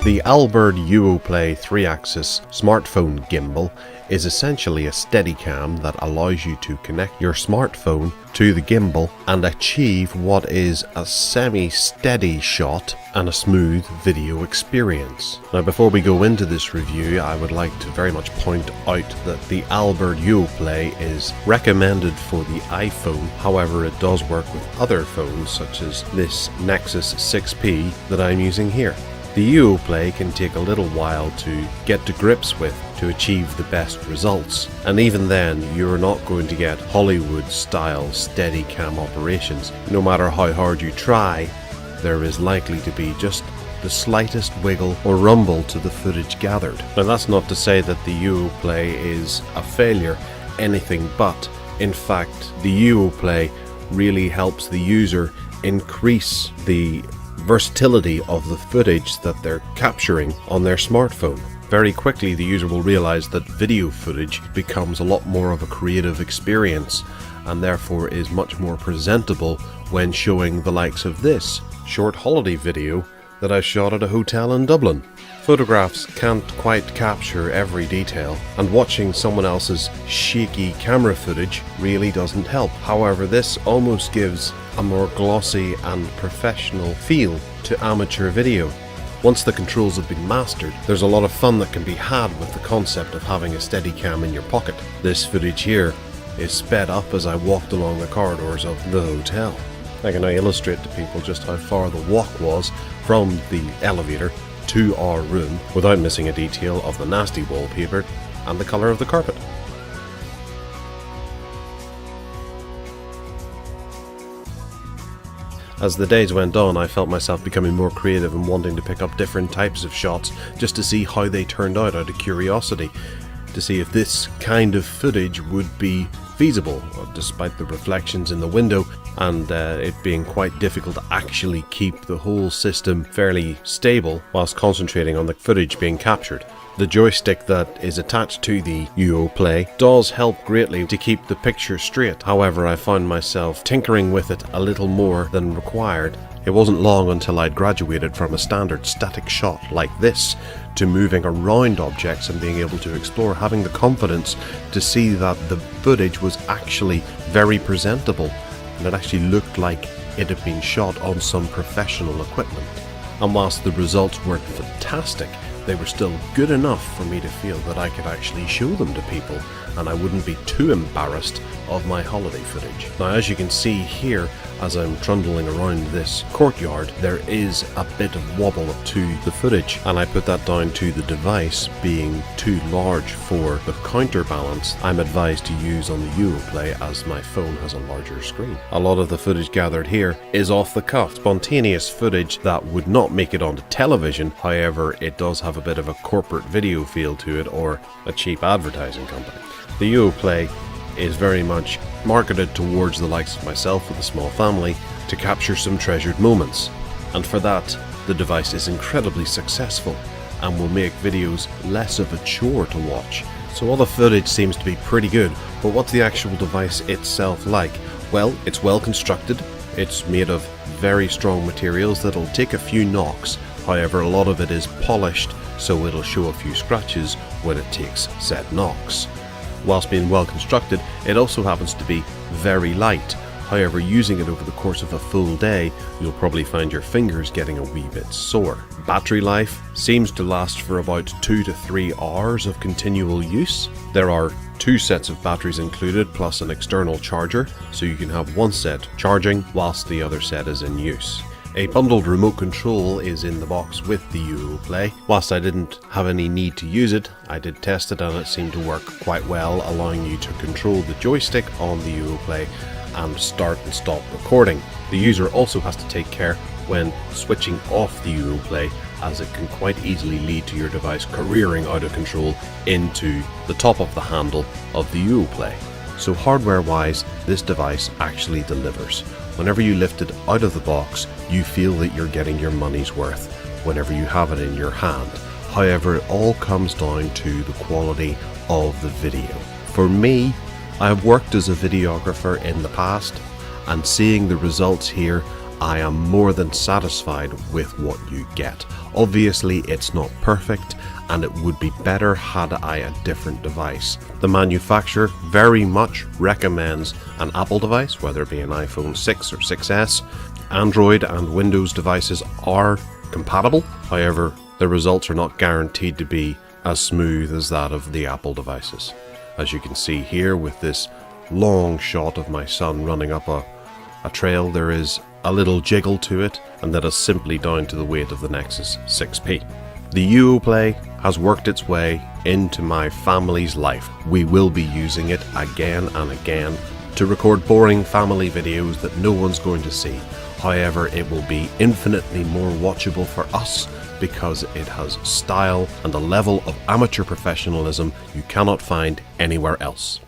The Albird Uoplay 3-axis smartphone gimbal is essentially a Steadicam that allows you to connect your smartphone to the gimbal and achieve what is a semi-steady shot and a smooth video experience. Now, before we go into this review, I would like to very much point out that the Albird Uoplay is recommended for the iPhone. However, it does work with other phones such as this Nexus 6P that I'm using here. The Uoplay can take a little while to get to grips with to achieve the best results, and even then you're not going to get Hollywood-style Steadicam operations. No matter how hard you try, there is likely to be just the slightest wiggle or rumble to the footage gathered. Now, that's not to say that the Uoplay is a failure, anything but. In fact, the Uoplay really helps the user increase the versatility of the footage that they're capturing on their smartphone. Very quickly, the user will realize that video footage becomes a lot more of a creative experience and therefore is much more presentable when showing the likes of this short holiday video that I shot at a hotel in Dublin. Photographs can't quite capture every detail, and watching someone else's shaky camera footage really doesn't help. However, this almost gives a more glossy and professional feel to amateur video. Once the controls have been mastered, there's a lot of fun that can be had with the concept of having a Steadicam in your pocket. This footage here is sped up as I walked along the corridors of the hotel. I can now illustrate to people just how far the walk was from the elevator to our room without missing a detail of the nasty wallpaper and the colour of the carpet. As the days went on, I felt myself becoming more creative and wanting to pick up different types of shots just to see how they turned out of curiosity, to see if this kind of footage would be feasible, despite the reflections in the window and it being quite difficult to actually keep the whole system fairly stable whilst concentrating on the footage being captured. The joystick that is attached to the Uoplay does help greatly to keep the picture straight. However, I found myself tinkering with it a little more than required. It wasn't long until I'd graduated from a standard static shot like this to moving around objects and being able to explore, having the confidence to see that the footage was actually very presentable and it actually looked like it had been shot on some professional equipment. And whilst the results weren't fantastic, they were still good enough for me to feel that I could actually show them to people and I wouldn't be too embarrassed of my holiday footage. Now, as you can see here, as I'm trundling around this courtyard, there is a bit of wobble to the footage, and I put that down to the device being too large for the counterbalance I'm advised to use on the Uoplay, as my phone has a larger screen. A lot of the footage gathered here is off the cuff, spontaneous footage that would not make it onto television. However, it does have a bit of a corporate video feel to it, or a cheap advertising company. The Uoplay is very much marketed towards the likes of myself with a small family to capture some treasured moments, and for that the device is incredibly successful and will make videos less of a chore to watch. So all the footage seems to be pretty good, but what's the actual device itself like? Well, it's well constructed, it's made of very strong materials that'll take a few knocks. However, a lot of it is polished, so it'll show a few scratches when it takes said knocks. Whilst being well constructed, it also happens to be very light. However, using it over the course of a full day, you'll probably find your fingers getting a wee bit sore. Battery life seems to last for about 2 to 3 hours of continual use. There are 2 sets of batteries included, plus an external charger, so you can have one set charging whilst the other set is in use. A bundled remote control is in the box with the Uoplay. Whilst I didn't have any need to use it, I did test it and it seemed to work quite well, allowing you to control the joystick on the Uoplay and start and stop recording. The user also has to take care when switching off the Uoplay, as it can quite easily lead to your device careering out of control into the top of the handle of the Uoplay. So hardware wise, this device actually delivers. Whenever you lift it out of the box, you feel that you're getting your money's worth whenever you have it in your hand. However, it all comes down to the quality of the video. For me, I have worked as a videographer in the past, and seeing the results here, I am more than satisfied with what you get. Obviously it's not perfect, and it would be better had I a different device. The manufacturer very much recommends an Apple device, whether it be an iPhone 6 or 6S. Android and Windows devices are compatible, however the results are not guaranteed to be as smooth as that of the Apple devices. As you can see here with this long shot of my son running up a trail, there is a little jiggle to it, and that is simply down to the weight of the Nexus 6P. The Uoplay has worked its way into my family's life. We will be using it again and again to record boring family videos that no one's going to see. However, it will be infinitely more watchable for us because it has style and a level of amateur professionalism you cannot find anywhere else.